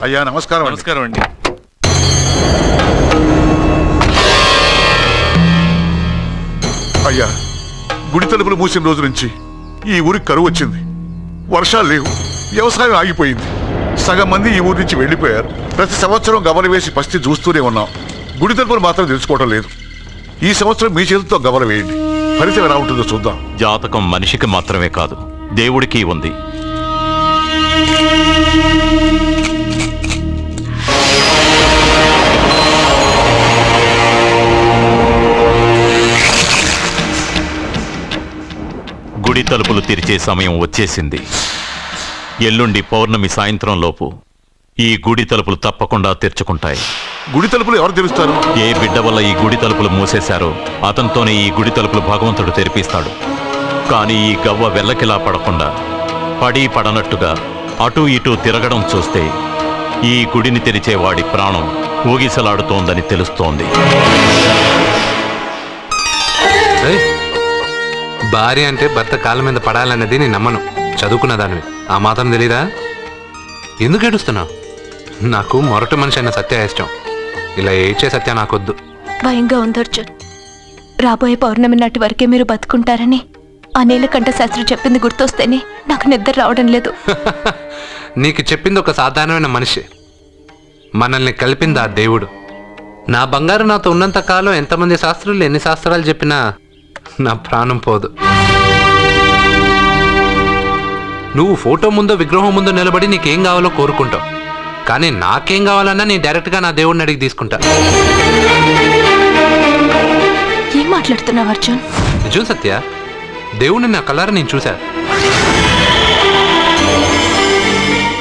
అయ్యా నమస్కారం. నమస్కారం అండి. అయ్యా, గుడి తలుపులు మూసిన రోజు నుంచి ఈ ఊరికి కరువు వచ్చింది. వర్షాలు లేవు, వ్యవసాయం ఆగిపోయింది. సగం మంది ఈ ఊరి నుంచి వెళ్ళిపోయారు. ప్రతి సంవత్సరం గమల వేసి పరిస్థితి చూస్తూనే ఉన్నాం. గుడి తలుపులు మాత్రం తెలుసుకోవడం లేదు. ఈ సంవత్సరం మీ చేతితో గమల వేయండి, ఫలితం ఎలా ఉంటుందో చూద్దాం. జాతకం మనిషికి మాత్రమే కాదు, దేవుడికి ఉంది. గుడి తలుపులు తెరిచే సమయం వచ్చేసింది. ఎల్లుండి పౌర్ణమి సాయంత్రం లోపు ఈ గుడి తలుపులు తప్పకుండా తెరుచుకుంటాయి. గుడి తలుపులు ఎవరు తెరుస్తారు? ఏ బిడ్డ వల్ల ఈ గుడి తలుపులు మూసేశారో అతనితోనే ఈ గుడి తలుపులు భగవంతుడు తెరిపిస్తాడు. కానీ ఈ గవ్వ వెల్లకిలా పడకుండా పడి పడనట్టుగా అటూ ఇటూ తిరగడం చూస్తే ఈ గుడిని తెరిచే వాడి ప్రాణం ఊగిసలాడుతోందని తెలుస్తోంది. భార్య అంటే భర్త కాళ్ళ మీద పడాలన్నది నేను నమ్మను. చదువుకున్న దానివి, ఆ మాత్రం తెలీదా? ఎందుకు ఏడుస్తున్నావు? నాకు మొరటి మనిషి అయిన సత్య ఇష్టం. ఇలా ఏడ్చే సత్య నాకొద్దు. భయంగా ఉంది అర్జున్. రాబోయే పౌర్ణమి నాటి వరకే మీరు బతుకుంటారని ఆ నీలకంఠ శాస్త్రి చెప్పింది గుర్తొస్తేనే నాకు నిద్ర రావడం లేదు. నీకు చెప్పింది ఒక సాధారణమైన మనిషి, మనల్ని కలిపింది ఆ దేవుడు. నా బంగారు నాతో ఉన్నంత కాలం ఎంతమంది శాస్త్రులు ఎన్ని శాస్త్రాలు చెప్పినా నా ప్రాణం పోదు. నువ్వు ఫోటో ముందో విగ్రహం ముందో నిలబడి నీకేం కావాలో కోరుకుంటావు, కానీ నాకేం కావాలన్నా నేను డైరెక్ట్గా నా దేవుడిని అడిగి తీసుకుంటా. ఏం మాట్లాడుతున్నావు అర్జున్? నిజం సత్య, దేవుడిని నా కళ్ళారా నేను చూశా.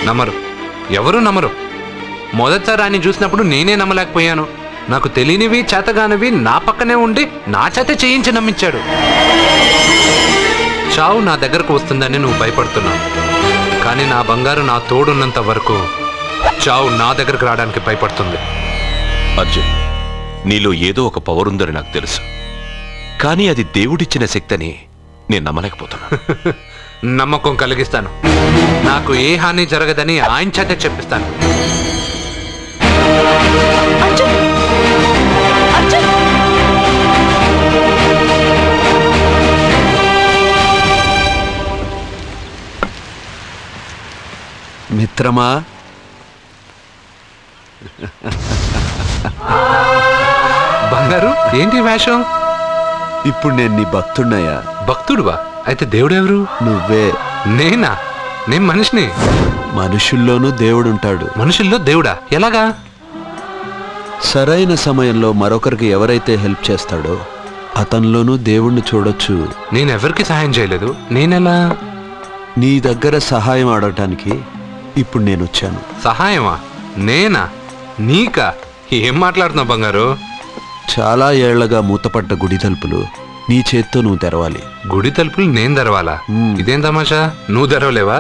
నమ్మరు, ఎవరు నమ్మరు. మొదటిసారి ఆయన చూసినప్పుడు నేనే నమ్మలేకపోయాను. నాకు తెలియనివి చేతగానివి నా పక్కనే ఉండి నా చేత చేయించి నమ్మించాడు. చావు నా దగ్గరకు వస్తుందని నువ్వు భయపడుతున్నావు, కానీ నా బంగారు నా తోడున్నంత వరకు చావు నా దగ్గరకు రావడానికి భయపడుతుంది. అర్జున్, నీలో ఏదో ఒక పవర్ ఉందని నాకు తెలుసు, కానీ అది దేవుడిచ్చిన శక్తి అని నేను నమ్మలేకపోతున్నా. నమ్మకం కలిగిస్తాను. నాకు ఏ హాని జరగదని ఆయన చేత చెప్పిస్తాను. అర్జున్! అర్జున్! మిత్రమా, బంగారు ఏంటి వేషం? ఇప్పుడు నేను నీ భక్తుడినయ్యా. భక్తుడువా? అయితే దేవుడెవరు? నువ్వే. నేనా? నేను మనిషిని. మనుషుల్లోనూ దేవుడుంటాడు. మనుషుల్లో దేవుడా? ఎలాగా? సరైన సమయంలో మరొకరికి ఎవరైతే హెల్ప్ చేస్తాడో అతనిలోనూ దేవుణ్ణి చూడొచ్చు. నేనెవరికి సహాయం చేయలేదు, నేనెలా? నీ దగ్గర సహాయం అడగటానికి ఇప్పుడు నేను వచ్చాను. సహాయమా? నేనా? నీకా? ఏం మాట్లాడుతున్నావు బంగారు? చాలా ఏళ్లగా మూతపడ్డ గుడి తలుపులు నీ చేత్తో నువ్వు తెరవాలి. గుడి తలుపులు నేను తెరవాలా? ఇదేం తమాషా? నువ్వు తెరవలేవా?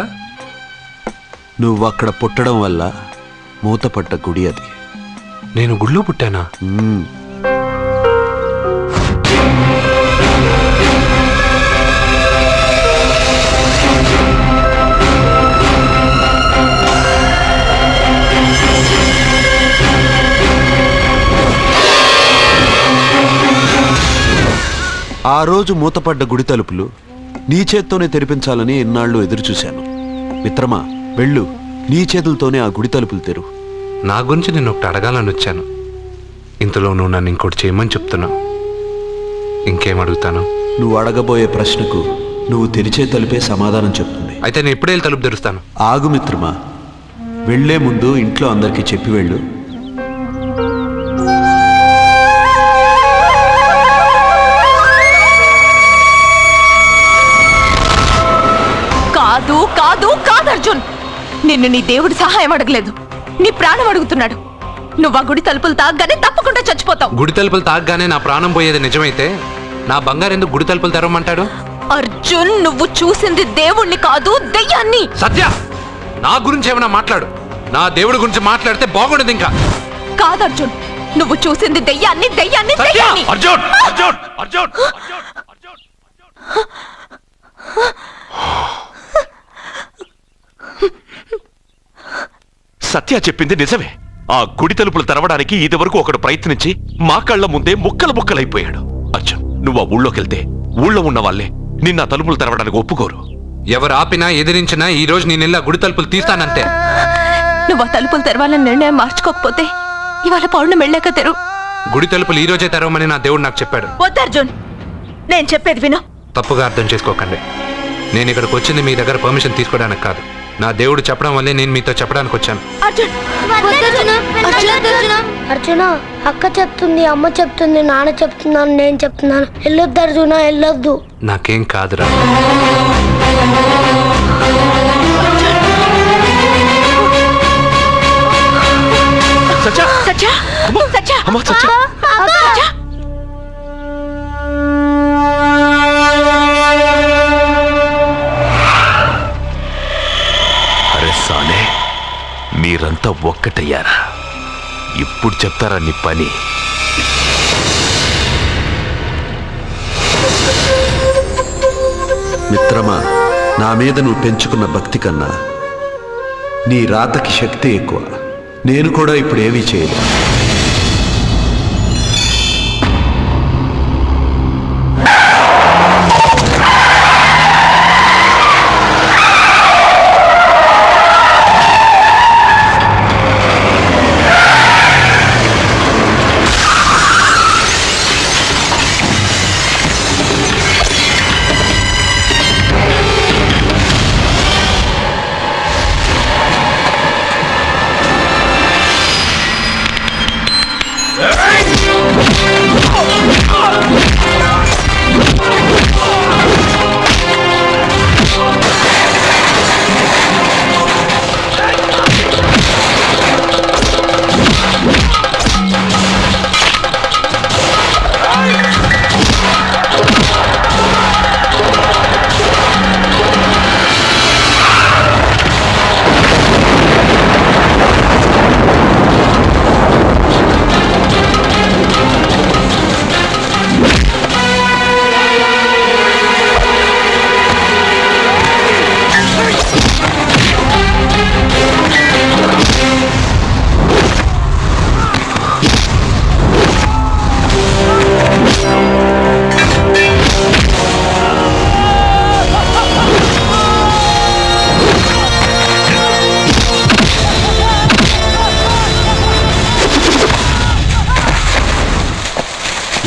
నువ్వు అక్కడ పుట్టడం వల్ల మూతపడ్డ గుడి అది. నేను గుళ్ళో పుట్టానా? ఆ రోజు మూతపడ్డ గుడి తలుపులు నీ చేత్తోనే తెరిపించాలని ఎన్నాళ్ళు ఎదురుచూశాను. మిత్రమా, వెళ్ళు, నీ చేతులతోనే ఆ గుడి తలుపులు తెరు. నా గురించి నేను ఒకటి అడగాలని వచ్చాను. ఇంతలో నువ్వు నన్ను ఇంకోటి చేయమని చెప్తున్నావు. ఇంకేం అడుగుతాను? నువ్వు అడగబోయే ప్రశ్నకు నువ్వు తెరిచే తలుపే సమాధానం చెప్తుంది. అయితే నేను ఇప్పుడే తలుపు తెరుస్తాను. ఆగు మిత్రమా, వెళ్లే ముందు ఇంట్లో అందరికీ చెప్పి వెళ్ళు. కాదు కాదు కాదు అర్జున్, నిన్ను నీ దేవుడు సహాయం అడగలేదు, నీ ప్రాణం అడుగుతున్నాడు. నువ్వు ఆ గుడి తలుపులు తాగ్గానే తప్పకుండా చచ్చిపోతావు. గుడి తలుపులు తాగ్గానే నా ప్రాణం పోయేది నిజమైతే నా బంగారు ఎందుకు గుడి తలుపులు తెరవమంటాడు? అర్జున్, నువ్వు చూసింది దేవుణ్ణి కాదు, దెయ్యాన్ని. సత్య, నా గురించి ఏమైనా మాట్లాడు. నా దేవుడి గురించి మాట్లాడితే బాగుండదు. ఇంకా కాదు అర్జున్, నువ్వు చూసింది దెయ్యాన్ని, దెయ్యాన్ని, దెయ్యాన్ని. అర్జున్, అర్జున్, అర్జున్, అర్జున్. సత్య చెప్పింది నిజమే. ఆ గుడి తలుపులు తెరవడానికి ఇదివరకు ఒకడు ప్రయత్నించి మా కళ్ళ ముందే ముక్కలు ముక్కలైపోయాడు. అర్జున్, నువ్వు ఆ ఊళ్ళోకెళ్తే ఊళ్ళో ఉన్న వాళ్ళే నిన్న తలుపులు తెరవడానికి ఒప్పుకోరు. ఎవరు ఆపినా ఎదిరించినా ఈ రోజు నేను ఆ గుడి తలుపులు తీస్తానంతే. నువ్వు ఆ తలుపులు తెరవాలని నిర్ణయం మార్చుకోకపోతే ఇవాళ పౌర్ణమి వెళ్ళాక తెరు. గుడి తలుపులు ఈ రోజే తెరవమని నా దేవుడు నాకు చెప్పాడు. వద్దు అర్జున్, నేను చెప్పేది విను. తప్పుగా అర్థం చేసుకోకండి. నేను ఇక్కడికి వచ్చింది మీ దగ్గర పర్మిషన్ తీసుకోవడానికి కాదు. నా దేవుడు చెప్పడం వల్లే నేను మీతో చెప్పడానికి వచ్చాను. అర్జున, అక్క చెప్తుంది, అమ్మ చెప్తుంది, నాన్న చెప్తున్నాను, నేను చెప్తున్నాను. వెళ్ళొద్దు అర్జున, వెళ్ళొద్దు. నాకేం కాదురా. సత్య! సత్య! సత్య! అమ్మా, సత్య! సత్య! అరే సాలే, మీరంతా ఒక్కటయ్యారా? ఇప్పుడు చెప్తారా నీ పని? మిత్రమా, నా మీద నువ్వు పెంచుకున్న భక్తి కన్నా నీ రాతకి శక్తి ఎక్కువ. నేను కూడా ఇప్పుడు ఏమీ చేయలేదు.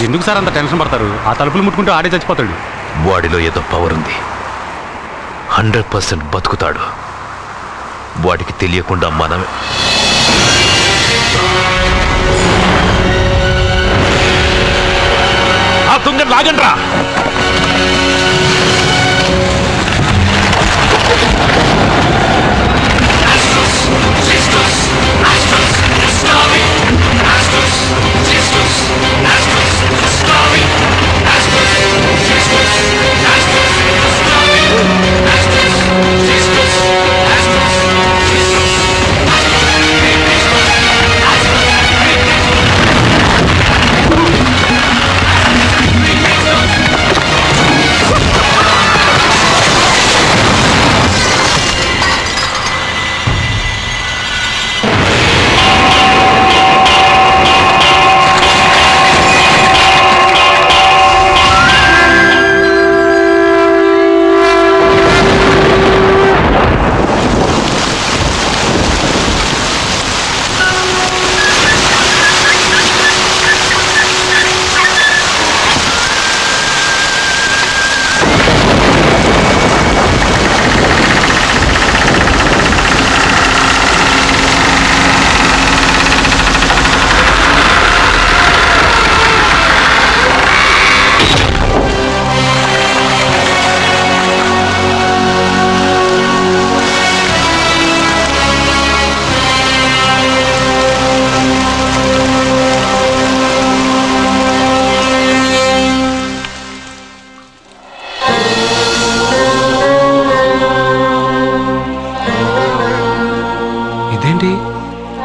ఎందుకు సార్ అంత టెన్షన్ పడతారు? ఆ తలుపులు ముట్టుకుంటూ ఆడే చచ్చిపోతాడు. వాడిలో ఏదో పవర్ ఉంది. 100% బతుకుతాడు. వాడికి తెలియకుండా మనమే. ఆ తుంగ లాగండ్రా.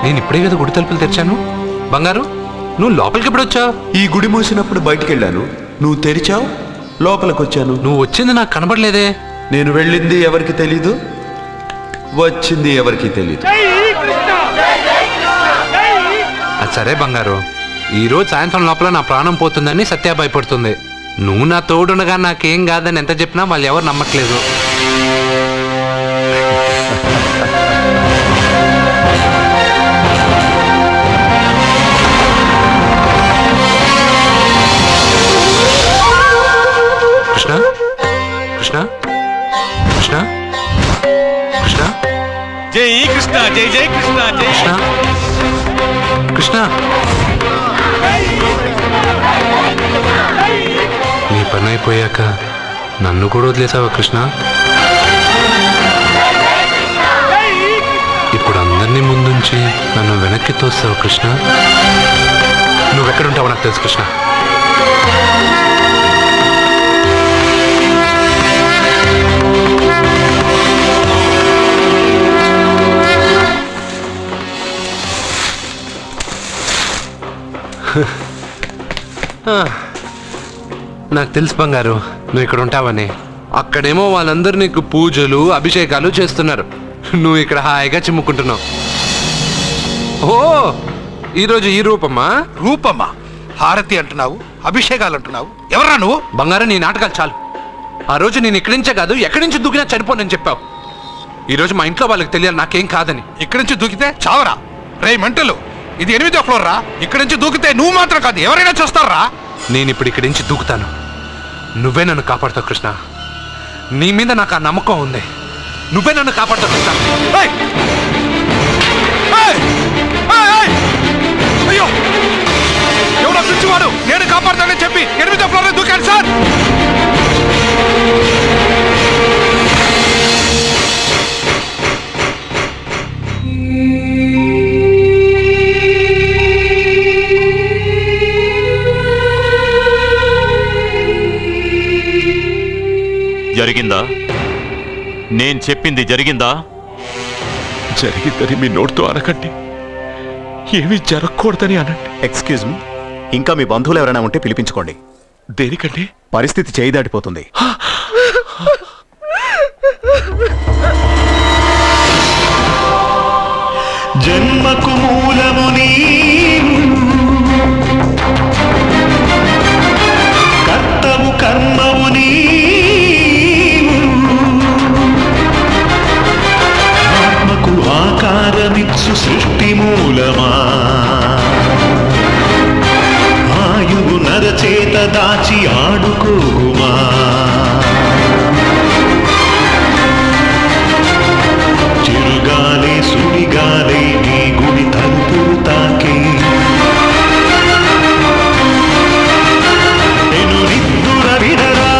నేను ఇప్పుడే కదా గుడి తలుపులు తెరిచాను. బంగారు, నువ్వు లోపలికి ఎప్పుడు వచ్చావు? ఈ గుడి మూసినప్పుడు బయటికి వెళ్ళాను, నువ్వు తెరిచావు, లోపలికి వచ్చాను. నువ్వు వచ్చింది నాకు కనబడలేదే. నేను వెళ్ళింది ఎవరికి తెలీదు, వచ్చింది ఎవరికి తెలీదు. సరే బంగారు, ఈరోజు సాయంత్రం లోపల నా ప్రాణం పోతుందని సత్య భయపడుతుంది. నువ్వు నా తోడునగా నాకేం కాదని ఎంత చెప్పినా వాళ్ళు ఎవరు నమ్మట్లేదు. కృష్ణ కృష్ణ కృష్ణ కృష్ణ జై కృష్ణ, జై జై కృష్ణ, జై కృష్ణ కృష్ణ నీ పని అయిపోయాక నన్ను కూడా వదిలేసావా కృష్ణ? ఇప్పుడు అందరినీ ముందుంచి నన్ను వెనక్కి తోస్తావా కృష్ణ? నువ్వెక్కడుంటావో నాకు తెలుసు కృష్ణ. నాకు తెలుసు బంగారు, నువ్వు ఇక్కడ ఉంటావని. అక్కడేమో వాళ్ళందరూ నీకు పూజలు అభిషేకాలు చేస్తున్నారు, నువ్వు ఇక్కడ హాయిగా చిమ్ముకుంటున్నావు. ఓ ఈరోజు ఈ రూపమ్మా? రూపమ్మా? హారతి అంటున్నావు, అభిషేకాలు అంటున్నావు, ఎవరా నువ్వు? బంగారు, నీ నాటకాలు చాలు. ఆ రోజు నేను ఇక్కడి నుంచే కాదు ఎక్కడి నుంచి దూకినా చనిపోనని చెప్పావు. ఈరోజు మా ఇంట్లో వాళ్ళకి తెలియాలి నాకేం కాదని. ఇక్కడి నుంచి దూకితే చావరా? రే మెంటలు, ఇది 8వ ఫ్లోర్ రా. ఇక్కడి నుంచి దూకితే నువ్వు మాత్రం కాదు ఎవరైనా చూస్తారా? నేను ఇప్పుడు ఇక్కడి నుంచి దూకుతాను, నువ్వే నన్ను కాపాడుతావు కృష్ణ. నీ మీద నాకు ఆ నమ్మకం ఉంది, నువ్వే నన్ను కాపాడుతావు కృష్ణ. ఏయ్! ఏయ్! ఏయ్! ఏయ్! అయ్యో, ఎవడో పిచ్చివాడు నేను కాపాడుతానని చెప్పి 8వ ఫ్లోర్ దూకాను సార్. జరిగిందా? నేను చెప్పింది జరిగిందా? జరిగిందని మీ నోటితో అనకండి, ఏమీ జరగకూడదని అనండి. ఎక్స్క్యూజ్ మీ, ఇంకా మీ బంధువులు ఎవరైనా ఉంటే పిలిపించుకోండి. దేనికండి? పరిస్థితి చేయి దాటిపోతుంది. జన్మకు మూలము నీవు, కర్తవు కర్మవు నీవు, ఆత్మకు ఆకారమిచ్చు సృష్టి మూలమా, ఆయువు నరచేత దాచి ఆడుకోగుమా, చిరుగాలే సుడిగాలే నీ గుడి తలుపులు తాకే, నేను నిద్దుర విడరా,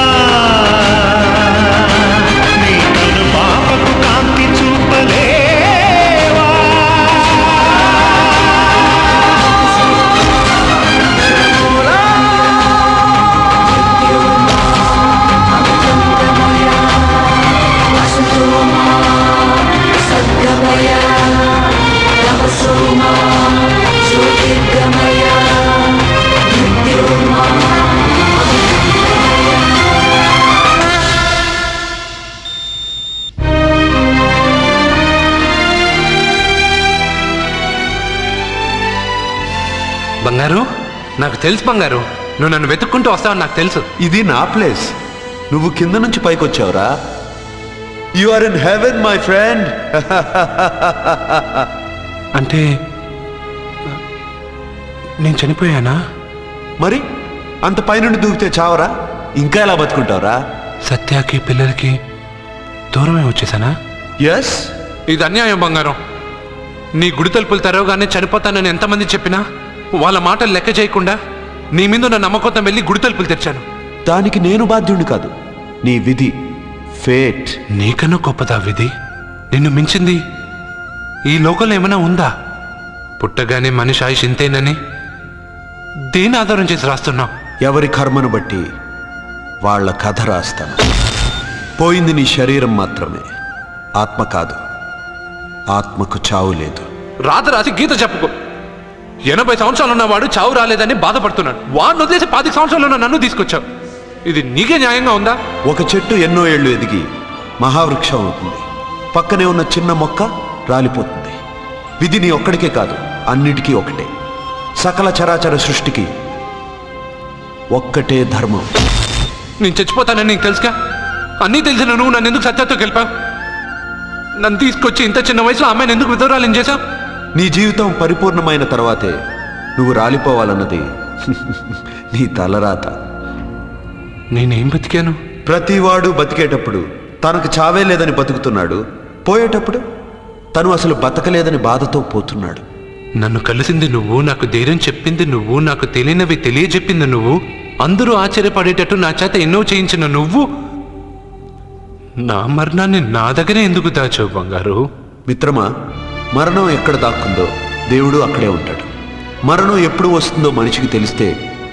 నీ కను పాపకు కాంతి చూపలేవా. బంగారు, నాకు తెలుసు బంగారు, నువ్వు నన్ను వెతుక్కుంటూ వస్తావని నాకు తెలుసు. ఇది నా ప్లేస్, నువ్వు కింద నుంచి పైకి వచ్చావురా. You are in heaven my friend. అంటే నేను చనిపోయానా? మరి అంత పైనుండి దూకితే చావరా? ఇంకా ఎలా బతుకుంటావురా? సత్యాకి పిల్లలకి దూరమే వచ్చేసానా? ఎస్. ఇది అన్యాయం బంగారం. నీ గుడి తలుపులు తెరవగానే చనిపోతానని ఎంతమంది చెప్పినా వాళ్ళ మాటలు లెక్క చేయకుండా నీ మీద నా నమ్మకంతో వెళ్ళి గుడి తలుపులు తెరిచాను. దానికి నేను బాధ్యుడిని కాదు, నీ విధి, ఫేట్. నీకన్నా గొప్పదా విధి? నిన్ను మించింది ఈ లోకంలో ఏమైనా ఉందా? పుట్టగానే మనిషి ఆయుష్ ఇంతేనని దేని ఆధారం చేసి రాస్తున్నావు? ఎవరి కర్మను బట్టి వాళ్ళ కథ రాస్తాను. పోయింది నీ శరీరం మాత్రమే, ఆత్మ కాదు. ఆత్మకు చావు లేదు. రాత రాసి గీత చెప్పుకో. 80 సంవత్సరాలు ఉన్నవాడు చావు రాలేదని బాధపడుతున్నాడు. వాడిని వదిలేసి 10 సంవత్సరాలు ఉన్న నన్ను తీసుకొచ్చావు. ఇది నీకే న్యాయంగా ఉందా? ఒక చెట్టు ఎన్నో ఏళ్ళు ఎదిగి మహావృక్షం అవుతుంది, పక్కనే ఉన్న చిన్న మొక్క రాలిపోతుంది. విధి నీ ఒక్కడికే కాదు, అన్నిటికీ ఒకటే. సకల చరాచర సృష్టికి ఒక్కటే ధర్మం. నేను చచ్చిపోతానని నీకు తెలుసుగా. అన్నీ తెలిసిన నువ్వు నన్ను ఎందుకు సత్యతో గెలిపావు? నన్ను తీసుకొచ్చి ఇంత చిన్న వయసులో అమ్మాయిని ఎందుకు విధవరాలు చేశావు? నీ జీవితం పరిపూర్ణమైన తర్వాతే నువ్వు రాలిపోవాలన్నది నీ తలరాత. నేనేం బతికాను? ప్రతివాడు బతికేటప్పుడు తనకు చావే లేదని బతుకుతున్నాడు, పోయేటప్పుడు తను అసలు బతకలేదని బాధతో పోతున్నాడు. నన్ను కలిసింది నువ్వు, నాకు ధైర్యం చెప్పింది నువ్వు, నాకు తెలియనివి తెలియజెప్పింది నువ్వు, అందరూ ఆశ్చర్యపడేటట్టు నా చేత ఎన్నో చేయించిన నువ్వు, నా మరణాన్ని నా దగ్గరే ఎందుకు దాచావు బంగారు? మిత్రమా, మరణం ఎక్కడ దాక్కుందో దేవుడు అక్కడే ఉంటాడు. మరణం ఎప్పుడు వస్తుందో మనిషికి తెలిస్తే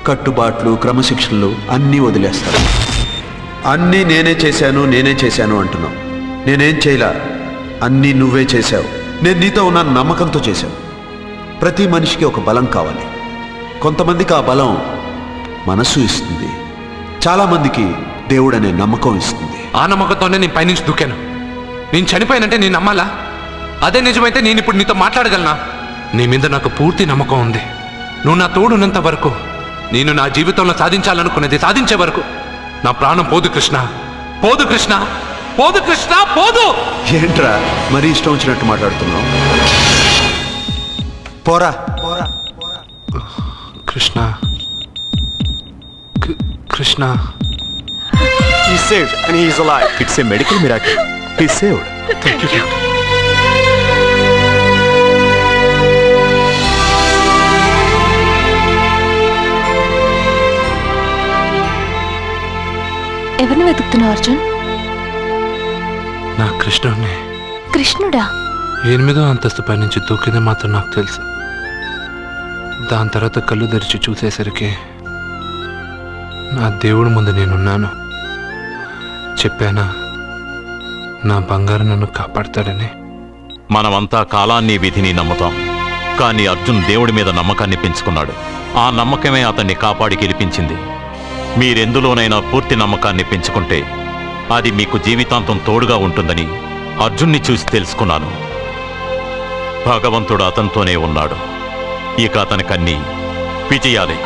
కట్టుబాట్లు, క్రమశిక్షణలు అన్నీ వదిలేస్తాడు. అన్నీ నేనే చేశాను అంటున్నావు. నేనేం చేయలా, అన్నీ నువ్వే చేశావు. నేను నీతో ఉన్న నమ్మకంతో చేశావు. ప్రతి మనిషికి ఒక బలం కావాలి. కొంతమందికి ఆ బలం మనస్సు ఇస్తుంది, చాలామందికి దేవుడు అనే నమ్మకం ఇస్తుంది. ఆ నమ్మకంతోనే నేను పైనుంచి దూకాను. నేను చనిపోయానంటే నేను నమ్మాలా? అదే నిజమైతే నేను ఇప్పుడు నీతో మాట్లాడగలనా? నీ మీద నాకు పూర్తి నమ్మకం ఉంది. నువ్వు నా తోడున్నంత వరకు, నేను నా జీవితంలో సాధించాలనుకున్నది సాధించే వరకు నా ప్రాణం పోదు కృష్ణ, పోదు కృష్ణ, పోదు కృష్ణ, పోదు. ఏంట్రా మరీ ఇష్టం వచ్చినట్టు మాట్లాడుతున్నావు? పోరా Krishna, Krishna. He's saved and he is alive. It's a medical miracle. He's saved. Thank you. ఎవరిని వెతుకుతున్నావు అర్జున్? నా కృష్ణుడిని. కృష్ణుడా? 8వ అంతస్తు పై నుంచి దూకింది మాత్రం నాకు తెలుసు. దాని తర్వాత కళ్ళు తెరిచి చూసేసరికి నా దేవుడి ముందు నేనున్నాను. చెప్పానా నా బంగారు నన్ను కాపాడతాడని? మనమంతా కాలాన్ని, విధిని నమ్ముతాం. కానీ అర్జున్ దేవుడి మీద నమ్మకాన్ని పెంచుకున్నాడు. ఆ నమ్మకమే అతన్ని కాపాడి గెలిపించింది. మీరెందులోనైనా పూర్తి నమ్మకాన్ని పెంచుకుంటే అది మీకు జీవితాంతం తోడుగా ఉంటుందని అర్జున్ని చూసి తెలుసుకున్నాను. భగవంతుడు అతనితోనే ఉన్నాడు. ఇక అతనికన్నీ విజయాలే.